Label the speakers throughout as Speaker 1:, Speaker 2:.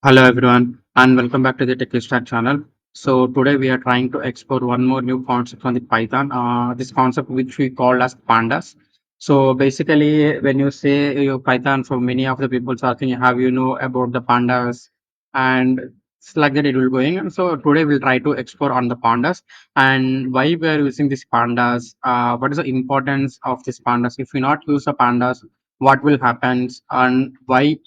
Speaker 1: Hello everyone and welcome back to the techystack channel. So today we are trying to explore one more new concept on the Python. This concept which we call as pandas. So basically, when you say your Python, for many of the people asking, have you know about the pandas, and it's like that it will going. And so today we'll try to explore on the pandas and why we are using these pandas. What is the importance of these pandas? If we not use the pandas, what will happen, and why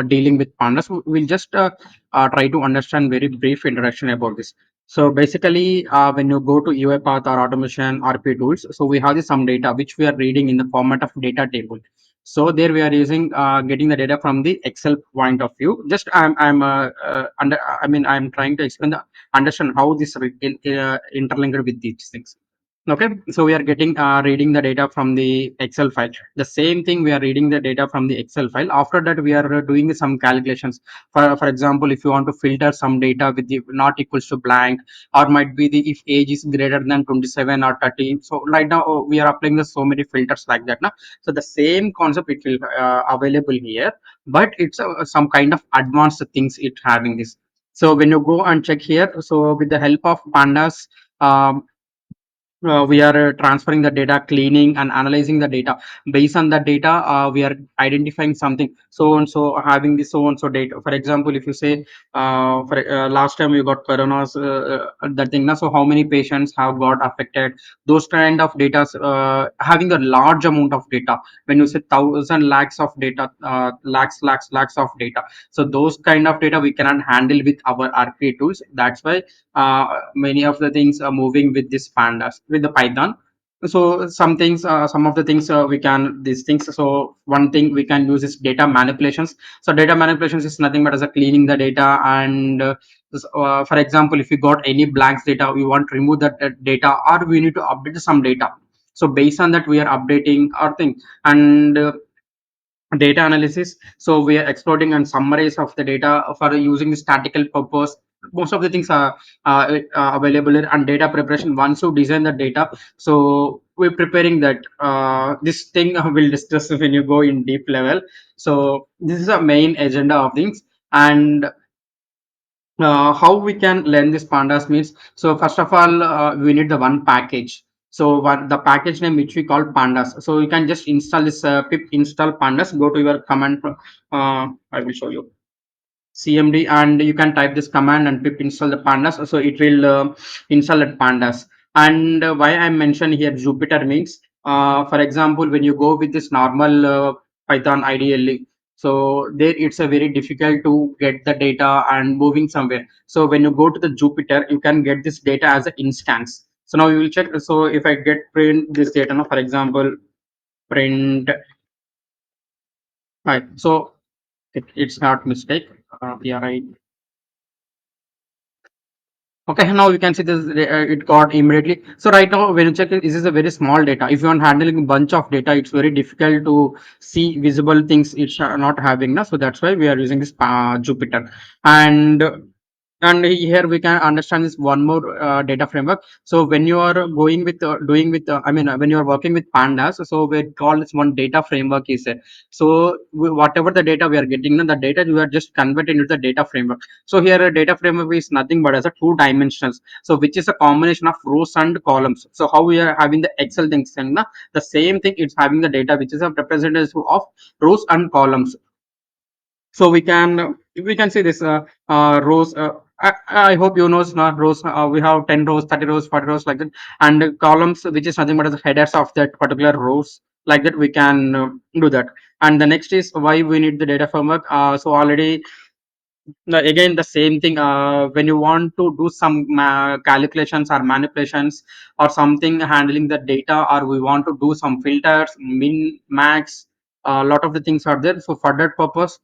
Speaker 1: dealing with pandas. We'll just try to understand very brief introduction about this. So basically, when you go to UiPath or automation RP tools, so we have some data which we are reading in the format of data table. So there we are using getting the data from the Excel point of view. Just I'm trying to explain the understand how this interlinked with these things. Okay, so we are getting reading the data from the Excel file. The same thing we are reading the data from the Excel file. After that, we are doing some calculations. For example, if you want to filter some data with the not equals to blank, or might be the if age is greater than 27 or 30. So right now we are applying the so many filters like that. Now, so the same concept it will available here, but it's some kind of advanced things it having this. So when you go and check here, so with the help of pandas. We are transferring the data, cleaning and analyzing the data. Based on the data, we are identifying something. So and so having this so and so data. For example, if you say for last time you got coronas, that thing. Na, so how many patients have got affected? Those kind of data, having a large amount of data. When you say thousand lakhs of data, lakhs of data. So those kind of data we cannot handle with our RPA tools. That's why many of the things are moving with this pandas with the Python. So some things, some of the things we can these things. So one thing we can use is data manipulations. So data manipulations is nothing but as a cleaning the data and for example, if you got any blanks data, we want to remove that data or we need to update some data. So based on that, we are updating our thing and data analysis. So we are exploring and summaries of the data for using the statistical purpose. Most of the things are available here. And data preparation, once you design the data, so we're preparing that this thing will discuss when you go in deep level. So this is a main agenda of things. And how we can learn this pandas means, so first of all we need the one package. So what the package name which we call pandas. So you can just install this pip install pandas. Go to your command. I will show you cmd and you can type this command and pip install the pandas. So it will install at pandas. And why I mentioned here Jupyter means, for example, when you go with this normal Python ideally, so there it's a very difficult to get the data and moving somewhere. So when you go to the Jupyter, you can get this data as an instance. So now we will check. So if I get print this data now, for example, print, right, so it's not mistake. Yeah, right. Okay, now you can see this, it got immediately. So right now, when you check it, this is a very small data. If you are handling a bunch of data, it's very difficult to see visible things. It's not having now. So that's why we are using this Jupyter. And here we can understand this one more data framework. So when you are going with doing with when you are working with pandas, so we call this one data framework is it. So whatever the data we are getting, the data we are just converting into the data framework. So here a data framework is nothing but as a two dimensions. So which is a combination of rows and columns. So how we are having the Excel things, and the same thing it's having the data which is a representative of rows and columns. So we can see this rows. I hope you know not rows. We have 10 rows, 30 rows, 40 rows like that, and columns which is nothing but the headers of that particular rows. Like that, we can do that. And the next is why we need the data framework. So already again the same thing. When you want to do some calculations or manipulations or something handling the data, or we want to do some filters, min, max, a lot of the things are there. So for that purpose,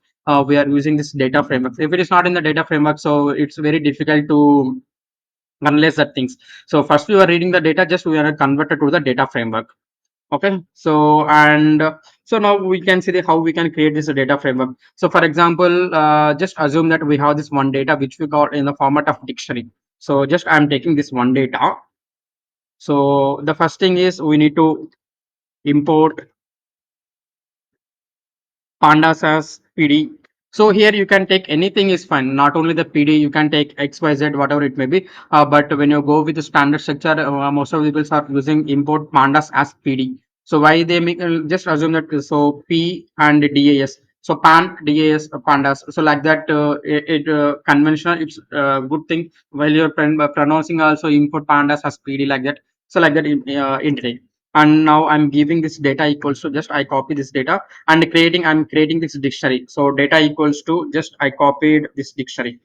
Speaker 1: we are using this data framework. If it is not in the data framework, so it's very difficult to analyze that things. So first we are reading the data, just we are converted to the data framework. Okay, so and so now we can see how we can create this data framework. So for example, just assume that we have this one data which we got in the format of dictionary. So just I'm taking this one data. So the first thing is we need to import pandas as pd. So here you can take anything is fine. Not only the PD, you can take X, Y, Z, whatever it may be. But when you go with the standard structure, most of the people are using import pandas as PD. So why they make, just assume that, so P and DAS. So pan DAS pandas. So like that, conventional. It's a good thing while you're pronouncing also import pandas as PD like that. So like that entity. And now I'm giving this data equals to, just I copy this data and I'm creating this dictionary. So data equals to, just I copied this dictionary.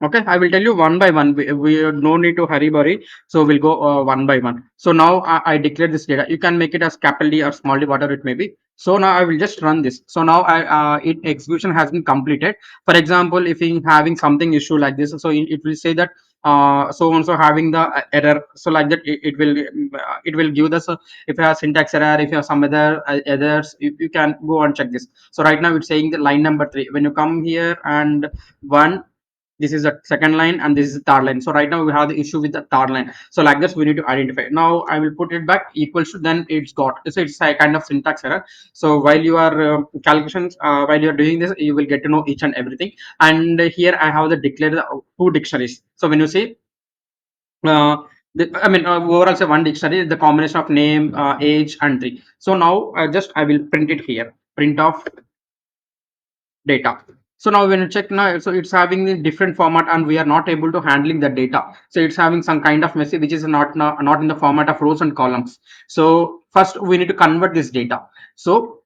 Speaker 1: Okay, I will tell you one by one. We no need to hurry burry. So we'll go one by one. So now I declare this data. You can make it as capital D or small d, whatever it may be. So now I will just run this. So now it execution has been completed. For example, if you having something issue like this, so it will say that so also having the error. So like that, it will give us if you have syntax error, if you have some other others, you can go and check this. So right now it's saying the line number 3. When you come here and one, this is the second line and this is the third line. So right now we have the issue with the third line. So like this we need to identify. Now I will put it back equals to, then it's got, so it's a kind of syntax error. So while you are calculations, while you are doing this, you will get to know each and everything. And here I have the declared two dictionaries. So when you say uh, I mean, overall, say one dictionary, the combination of name, age, and three. So now, just I will print it here. Print of data. So now when you check now, so it's having the different format, and we are not able to handling the data. So it's having some kind of message which is not in the format of rows and columns. So first we need to convert this data. So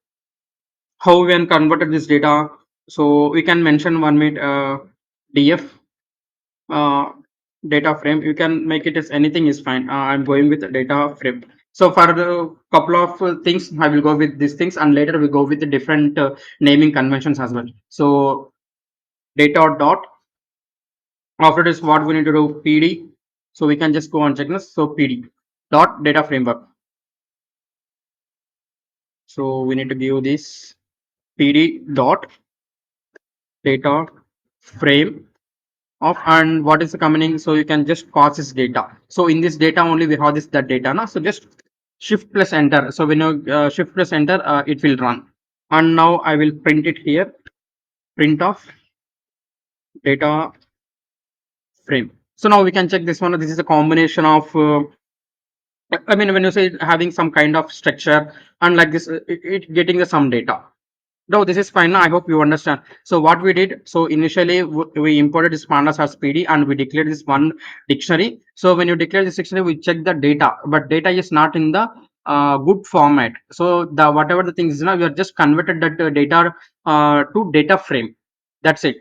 Speaker 1: how we can convert this data? So we can mention one minute df uh, data frame. You can make it as anything is fine. I'm going with data frame. So for the couple of things, I will go with these things, and later we go with the different naming conventions as well. So data dot, after this what we need to do, PD. So we can just go and check this. So PD dot data framework. So we need to give this PD dot data frame of, and what is the coming. So you can just pass this data. So in this data only we have this that data now. So just shift plus enter. So when you shift plus enter, it will run. And now I will print it here. Print of data frame. So now we can check this one. This is a combination of I mean, when you say having some kind of structure and like this, it getting the some data. No, this is fine. I hope you understand. So what we did, so initially we imported this pandas as PD and we declared this one dictionary. So when you declare this dictionary, we check the data, but data is not in the good format. So the whatever the things is now, we are just converted that data to data frame. That's it.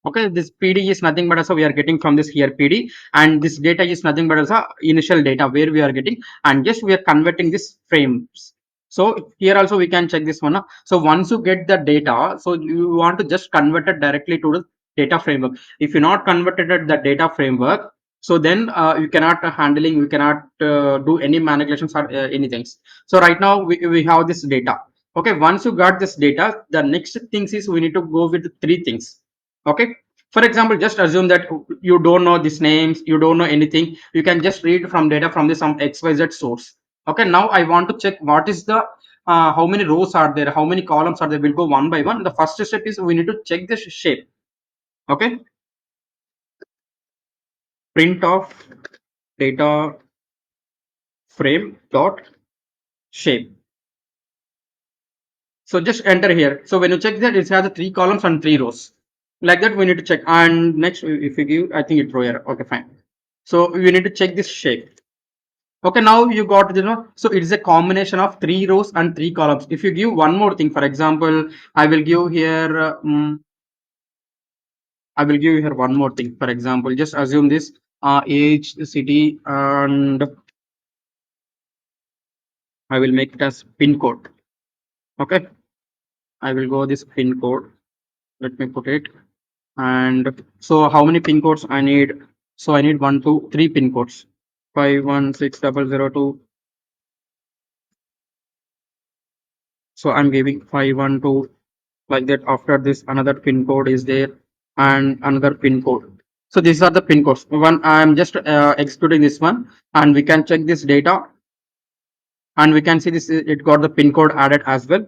Speaker 1: Okay, this PD is nothing but also we are getting from this here PD, and this data is nothing but also initial data where we are getting, and just we are converting this frames. So here also we can check this one. So once you get the data, so you want to just convert it directly to the data framework. If you not converted at the data framework, so then you cannot handling, you cannot do any manipulations or anything. So right now we have this data. Okay, once you got this data, the next things is we need to go with three things. Okay, for example, just assume that you don't know these names, you don't know anything, you can just read from data from the some xyz source. Okay, now I want to check what is the how many rows are there, how many columns are there. We'll go one by one. The first step is we need to check the shape. Okay, print of data frame dot shape. So just enter here. So when you check that, it has the three columns and three rows. Like that, we need to check. And next, if you give, I think it's row error. Okay, fine. So we need to check this shape. Okay, now you got, so it is a combination of three rows and three columns. If you give one more thing, for example, I will give here, I will give here one more thing. For example, just assume this age, city, and I will make it as pin code. Okay, I will go this pin code. Let me put it. And so how many pin codes I need? So I need 1, 2, 3 pin codes. 516002. So I'm giving 512 like that. After this, another pin code is there and another pin code. So these are the pin codes. One, I'm just executing this one, and we can check this data, and we can see this. It got the pin code added as well.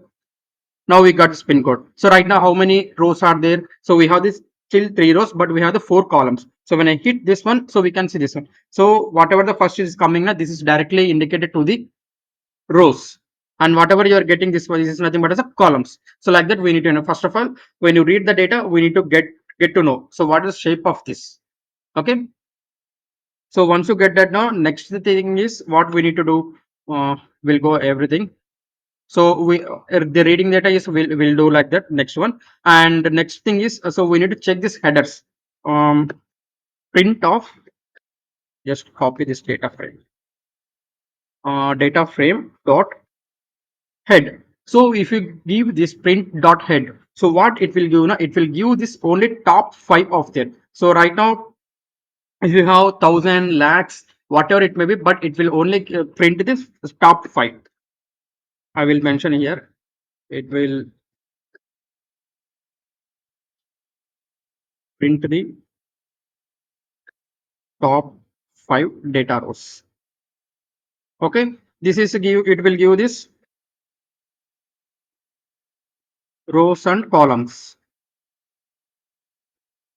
Speaker 1: Now we got this pin code. So right now, how many rows are there? So we have this still 3 rows, but we have the 4 columns. So when I hit this one, so we can see this one. So whatever the first is coming now, this is directly indicated to the rows. And whatever you are getting this one, this is nothing but as a columns. So like that, we need to know. First of all, when you read the data, we need to get to know. So what is the shape of this? Okay. So once you get that now, next thing is what we need to do. We'll go everything. So we the reading data is will do like that. Next one, and the next thing is so we need to check this headers. Print of, just copy this data frame. Data frame dot head. So if you give this print dot head, so what it will give? Now it will give this only top 5 of them. So right now, if you have thousand lakhs, whatever it may be, but it will only print this top 5. I will mention here. It will print the top 5 data rows. Okay, this is give, it will give this rows and columns,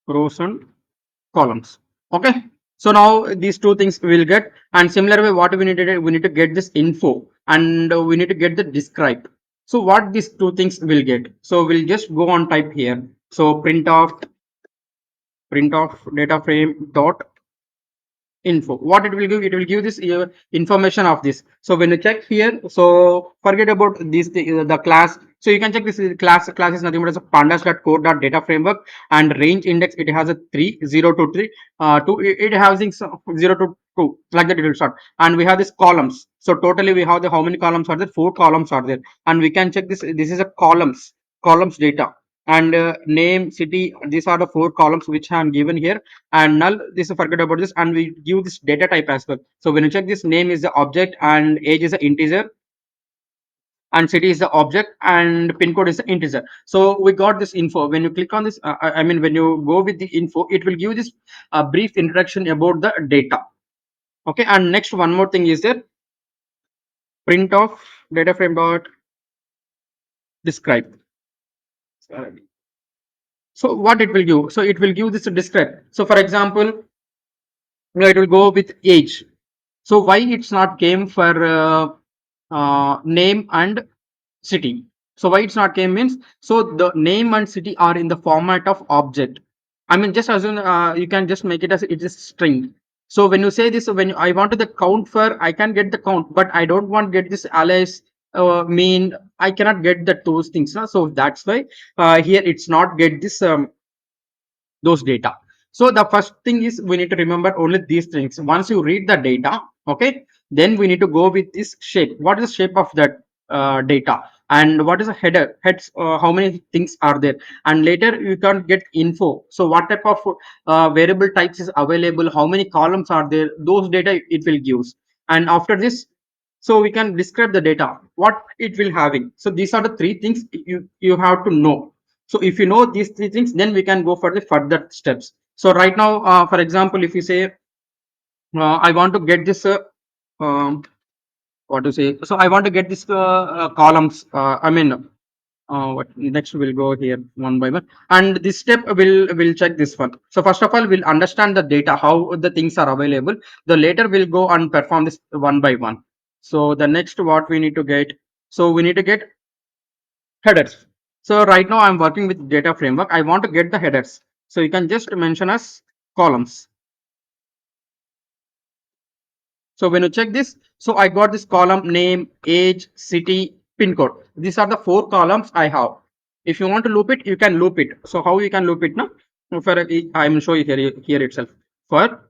Speaker 1: rows and columns. Okay, so now these two things we will get, and similar way what we need to do, we need to get this info, and we need to get the describe. So what these two things will get, so we'll just go on type here. So print of data frame dot info. What it will give, it will give this information of this. So when you check here, so forget about this the class. So you can check this class is nothing but as a pandas.core.data framework, and range index it has a 3 0 to 3 2 it having 0 to 2, like that it will start. And we have this columns. So totally we have the how many columns are there? 4 columns are there, and we can check this is a columns data, and name, city, these are the 4 columns which I am given here. And null, this forget about this, and we give this data type as well. So when you check, this name is the object, and age is the integer, and city is the object, and pin code is the integer. So we got this info. When you click on this, I mean when you go with the info, it will give this brief introduction about the data. Okay, and next one more thing is there, print of data frame dot describe. So what it will give, so it will give this describe. So for example, it will go with age. So why it's not came for name and city? So why it's not came means, so the name and city are in the format of object. I mean, just assume you can just make it as it is string. So when you say this, when I wanted the count for, I can get the count, but I don't want get this alias mean. I cannot get the those things. So that's why here it's not get this those data. So the first thing is we need to remember only these things. Once you read the data, okay, then we need to go with this shape. What is the shape of that data? And what is the header? Heads, how many things are there? And later you can get info. So what type of variable types is available? How many columns are there? Those data it will give. And after this, so we can describe the data, what it will having. So these are the 3 things you have to know. So if you know these 3 things, then we can go for the further steps. So right now, for example, if you say I want to get this what to say, so I want to get this columns, I mean what next we'll go here one by one, and this step will check this one. So first of all, we'll understand the data, how the things are available. The later we'll go and perform this one by one. So the next what we need to get, so we need to get headers. So right now I'm working with data framework. I want to get the headers. So you can just mention as columns. So when you check this, so I got this column name, age, city, pin code. These are the 4 columns I have. If you want to loop it, you can loop it. So how you can loop it now? For I will show you here itself. For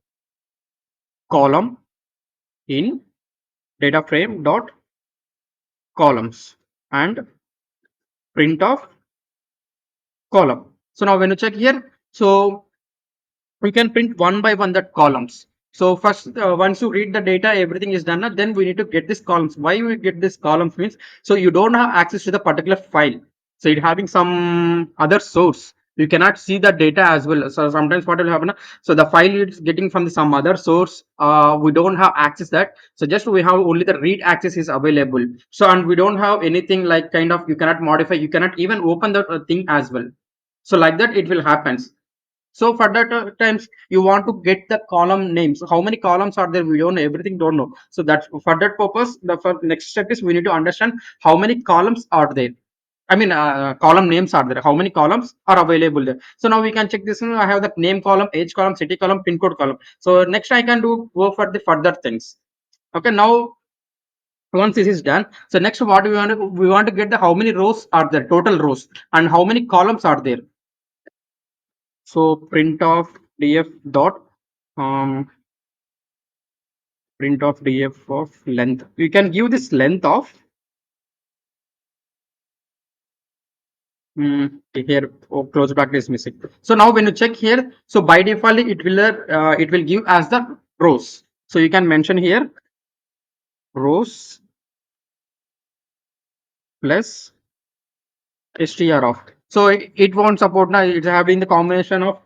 Speaker 1: column in data frame dot columns and print of column. So now when you check here, so we can print one by one that columns. So first, once you read the data, everything is done. Then we need to get this columns. Why we get this columns means, so you don't have access to the particular file. So it having some other source. You cannot see the data as well. So sometimes what will happen, so the file is getting from some other source, we don't have access that, so just we have only the read access is available. So and we don't have anything like kind of, you cannot modify, you cannot even open the thing as well. So like that it will happens. So for that times you want to get the column names. How many columns are there? We don't know, everything don't know. So that's for that purpose. The next step is we need to understand how many columns are there. I mean, column names are there. How many columns are available there? So now we can check this. I have the name column, age column, city column, pin code column. So next I can do go for the further things. Okay, now once this is done, so next what we want to get the how many rows are there, total rows, and how many columns are there. So print of df dot um print of df of length. You can give this length of here. Oh, close bracket is missing. So now when you check here, so by default it will give as the rows. So you can mention here rows plus str of. So it won't support now. It's having the combination of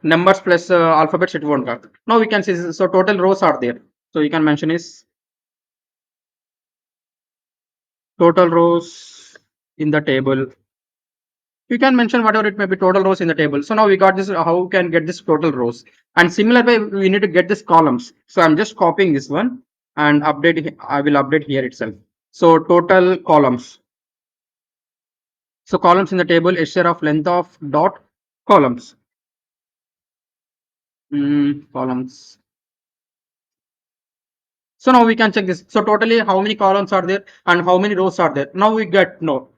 Speaker 1: numbers plus alphabets. It won't work. Now we can see, so total rows are there. So you can mention is total rows in the table. You can mention whatever it may be, total rows in the table. So now we got this, how we can get this total rows, and similar way we need to get this columns. So I'm just copying this one and I will update here itself. So total columns, so columns in the table, str of length of dot columns. Columns. So now we can check this. So totally how many columns are there and how many rows are there. Now we get no.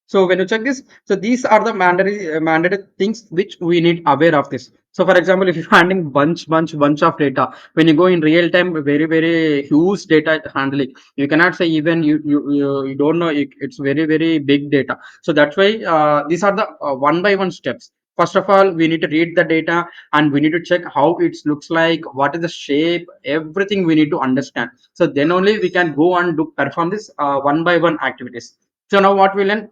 Speaker 1: So when you check this, so these are the mandatory things which we need aware of this. So for example, if you're handling bunch of data, when you go in real time, very huge data handling, you cannot say even you don't know it's very big data. So that's why these are the one by one steps. First of all, we need to read the data and we need to check how it looks like, what is the shape, everything we need to understand. So then only we can go and do perform this one by one activities. So now what we learn,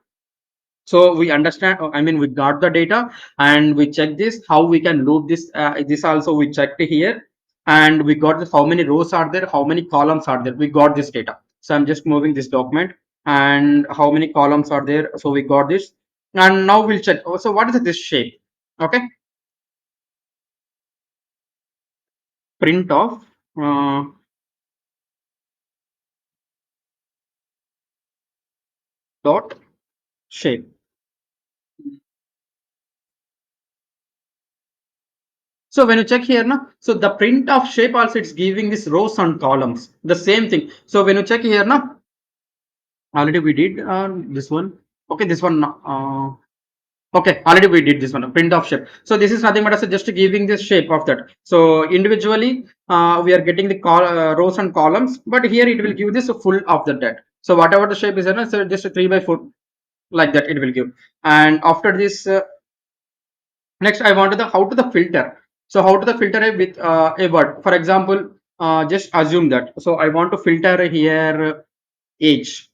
Speaker 1: so we understand, I mean we got the data and we check this how we can load this, this also we checked here, and we got this how many rows are there, how many columns are there, we got this data. So I'm just moving this document, and how many columns are there, so we got this. And now we'll check, oh, so what is this shape. Okay, print of dot shape. So when you check here now, so the print of shape also it's giving this rows and columns, the same thing. So when you check here now, already we did this one. Okay, this one, okay, already we did this one, print of shape. So this is nothing but as just giving this shape of that. So individually we are getting the rows and columns, but here it will give this full of the that. So whatever the shape is there, so just a 3 by 4 like that it will give. And after this next I wanted the how to the filter. So how to the filter it with a word, for example, just assume that, so I want to filter here age,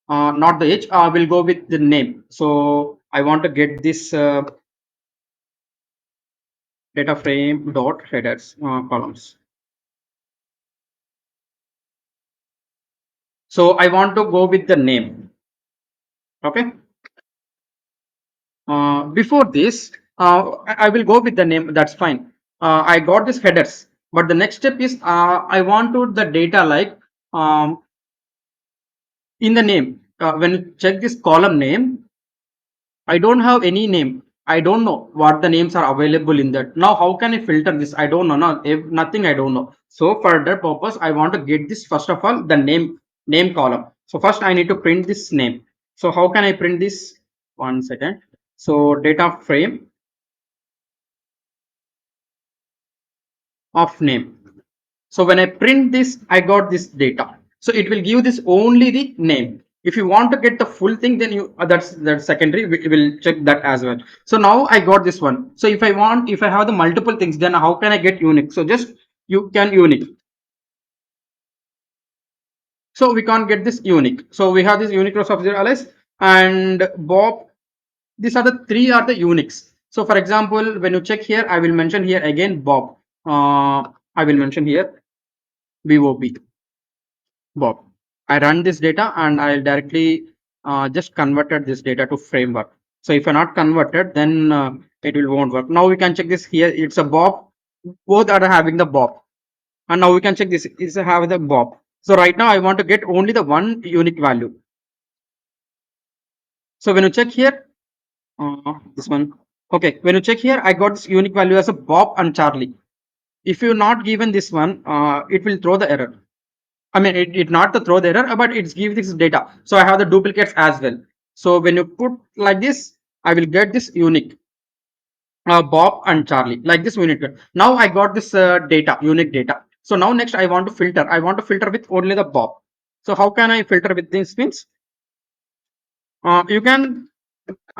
Speaker 1: not the age, we'll go with the name. So I want to get this data frame dot headers columns. So I want to go with the name. Okay, before this I will go with the name, that's fine. I got this headers, but the next step is I want to the data like in the name, when you check this column name, I don't have any name. I don't know what the names are available in that. Now, how can I filter this? I don't know. No, if nothing I don't know. So for that purpose, I want to get this first of all the name column. So first I need to print this name. So how can I print this? One second. So data frame of name. So when I print this, I got this data. So it will give this only the name. If you want to get the full thing, then you that's secondary. We will check that as well. So now I got this one. So if I have the multiple things, then how can I get unique? So just you can unique. So we can't get this unique. So we have this unique rows of zero alias and Bob. These are the three are the uniques. So for example, when you check here, I will mention here again Bob. I will mention here Bob. Bob. I run this data and I'll directly just converted this data to framework. So if you're not converted, then it will won't work. Now we can check this here. It's a Bob. Both are having the Bob. And now we can check this is have the Bob. So right now I want to get only the one unique value. So when you check here, this one. Okay, when you check here, I got this unique value as a Bob and Charlie. If you not given this one, it will throw the error. I mean, it not the throw the error, but it's give this data. So I have the duplicates as well. So when you put like this, I will get this unique Bob and Charlie like this unique. Now I got this data, unique data. So now next I want to filter. I want to filter with only the Bob. So how can I filter with this means? You can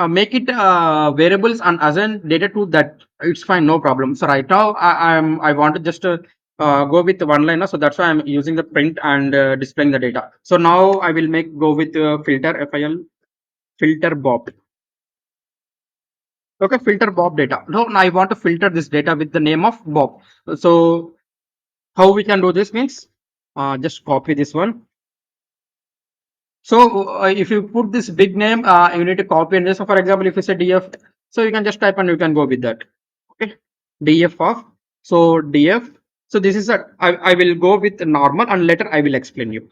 Speaker 1: make it variables and assign data to that. It's fine, no problem. So right now I want to just go with one liner, so that's why I'm using the print and displaying the data. So now I will make go with filter filter Bob. Okay, filter Bob data. Now I want to filter this data with the name of Bob. So how we can do this means just copy this one. So if you put this big name, you need to copy and this. So for example, if you say df, so you can just type and you can go with that. Okay, df of, so df. So this is I will go with normal and later I will explain you.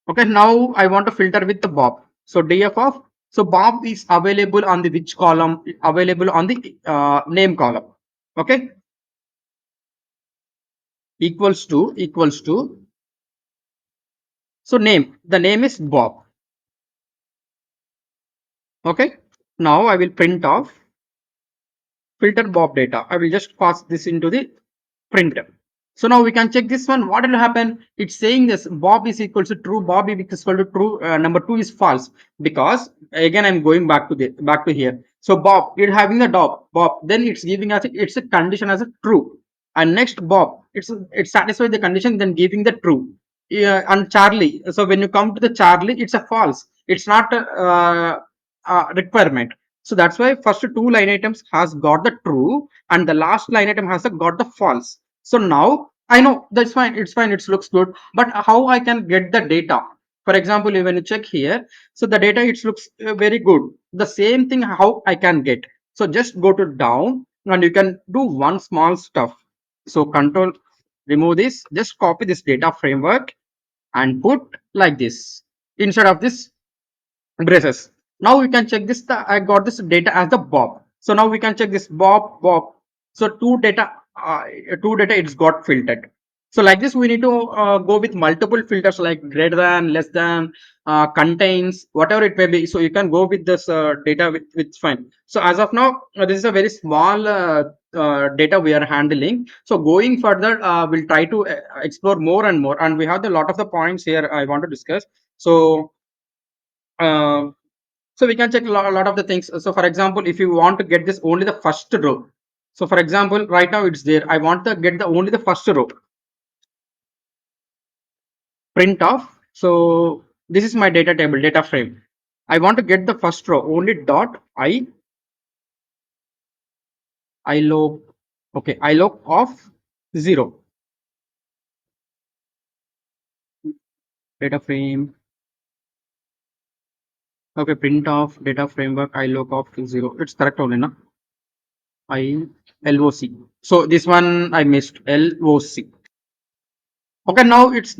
Speaker 1: Okay, now I want to filter with the Bob. So df of, so Bob is available on the which column? Available on the name column. Okay, equals to. So name. The name is Bob. Okay. Now I will print off filter Bob data. I will just pass this into the printer. So now we can check this one. What will happen? It's saying this Bob is equal to true. Bob is equal to true. Number two is false because again I'm going back to the back to here. So Bob, it having the Bob. Then it's giving us it's a condition as a true. And next Bob, it satisfies the condition. Then giving the true. Yeah, and Charlie. So when you come to the Charlie, it's a false. It's not a requirement. So that's why first two line items has got the true and the last line item has got the false. So now I know that's fine. It's fine. It looks good. But how I can get the data? For example, when you check here, so the data it looks very good. The same thing how I can get. So just go to down and you can do one small stuff. So control remove this. Just copy this data framework and put like this instead of this braces. Now we can check this. I got this data as the Bob. So now we can check this Bob. So two data it's got filtered. So like this, we need to go with multiple filters like greater than, less than, contains, whatever it may be. So you can go with this data with fine. So as of now, this is a very small data we are handling. So going further, we'll try to explore more and more. And we have a lot of the points here I want to discuss. So. Uh, so we can check a lot of the things. So for example, if you want to get this only the first row. So for example, right now it's there. I want to get the only the first row. Print off. So this is my data table, data frame. I want to get the first row only dot I log. Okay, I log of 0. Data frame. Okay, print off data framework I log of 0. It's correct only, no? I LOC. So this one I missed LOC. Okay, now it's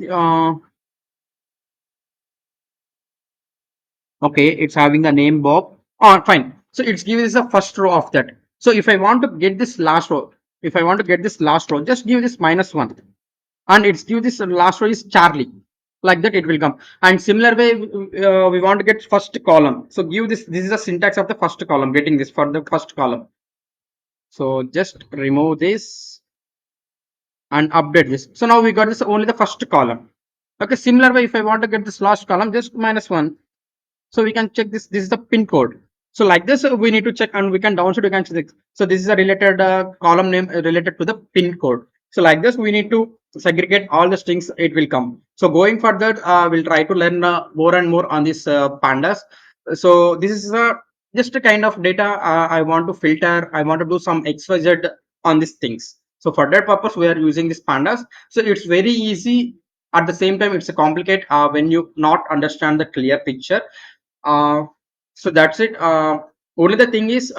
Speaker 1: okay, it's having the name Bob. Oh, fine. So it's giving us the first row of that. So if I want to get this last row, just give this -1, and it's give this last row is Charlie. Like that, it will come. And similar way, we want to get first column. So give this. This is the syntax of the first column. Getting this for the first column. So just remove this and update this. So now we got this only the first column. Okay. Similar way, if I want to get this last column, just -1. So we can check this. This is the pin code. So like this, we need to check and we can download. We can check. So this is a related column name related to the pin code. So like this, we need to segregate all the strings. It will come. So going further, we'll try to learn more and more on this pandas. So this is a just a kind of data I want to filter, I want to do some xyz on these things. So for that purpose we are using this pandas. So it's very easy, at the same time it's a complicate when you not understand the clear picture. uh, so that's it. Only the thing is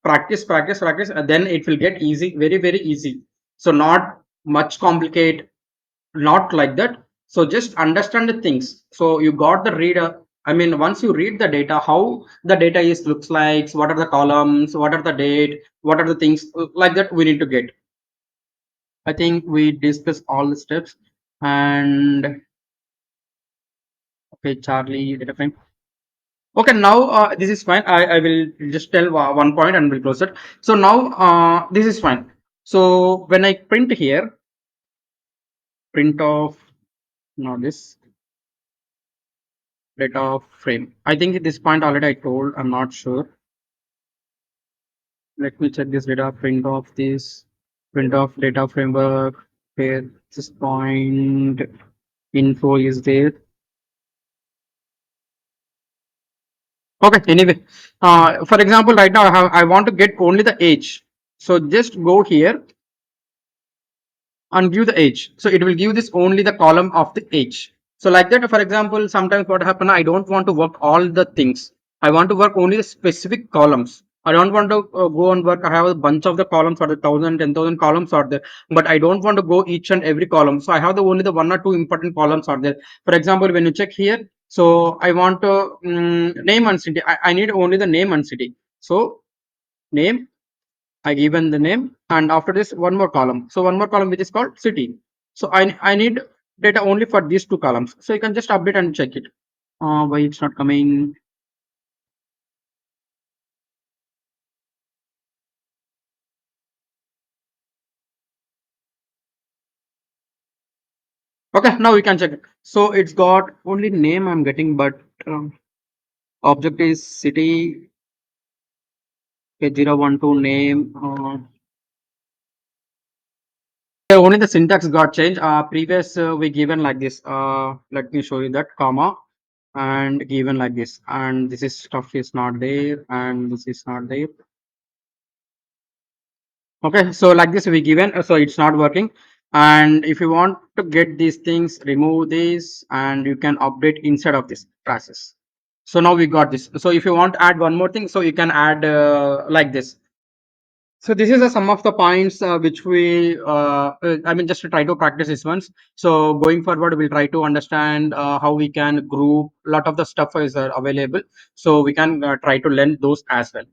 Speaker 1: practice, practice, practice, and then it will get easy, very very easy. So not much complicate, not like that. So just understand the things. So you got the reader, I mean once you read the data, how the data is looks like, what are the columns, what are the date, what are the things like that we need to get. I think we discussed all the steps. And okay, Charlie data frame. Okay, now this is fine. I will just tell one point and we'll close it. So now this is fine. So when I print here, print of, now this data frame. I think at this point already I told, I'm not sure. Let me check this data, print of this, print of data framework. Here, this point info is there. Okay, anyway, for example, right now I want to get only the age. So just go here and view the age. So it will give this only the column of the age. So like that, for example, sometimes what happen, I don't want to work all the things. I want to work only the specific columns. I don't want to go and work. I have a bunch of the columns or the 1,000, 10,000 columns are there, but I don't want to go each and every column. So I have the only the one or two important columns are there. For example, when you check here, so I want to name and city. I need only the name and city. So name, I given the name, and after this one more column. So one more column which is called city. So I need data only for these two columns. So you can just update and check it. Why it's not coming? Okay, now we can check it. So it's got only name I'm getting, but object is city K012 name. Yeah, only the syntax got changed. Previous we given like this. Let me show you that comma and given like this, and this is stuff is not there, and this is not there. Okay, so like this we given, so it's not working. And if you want to get these things, remove this, and you can update inside of this process. So now we got this. So if you want to add one more thing, so you can add like this. So this is a some of the points which we, I mean, just to try to practice this ones. So going forward, we'll try to understand how we can group. A lot of the stuff is available, so we can try to learn those as well.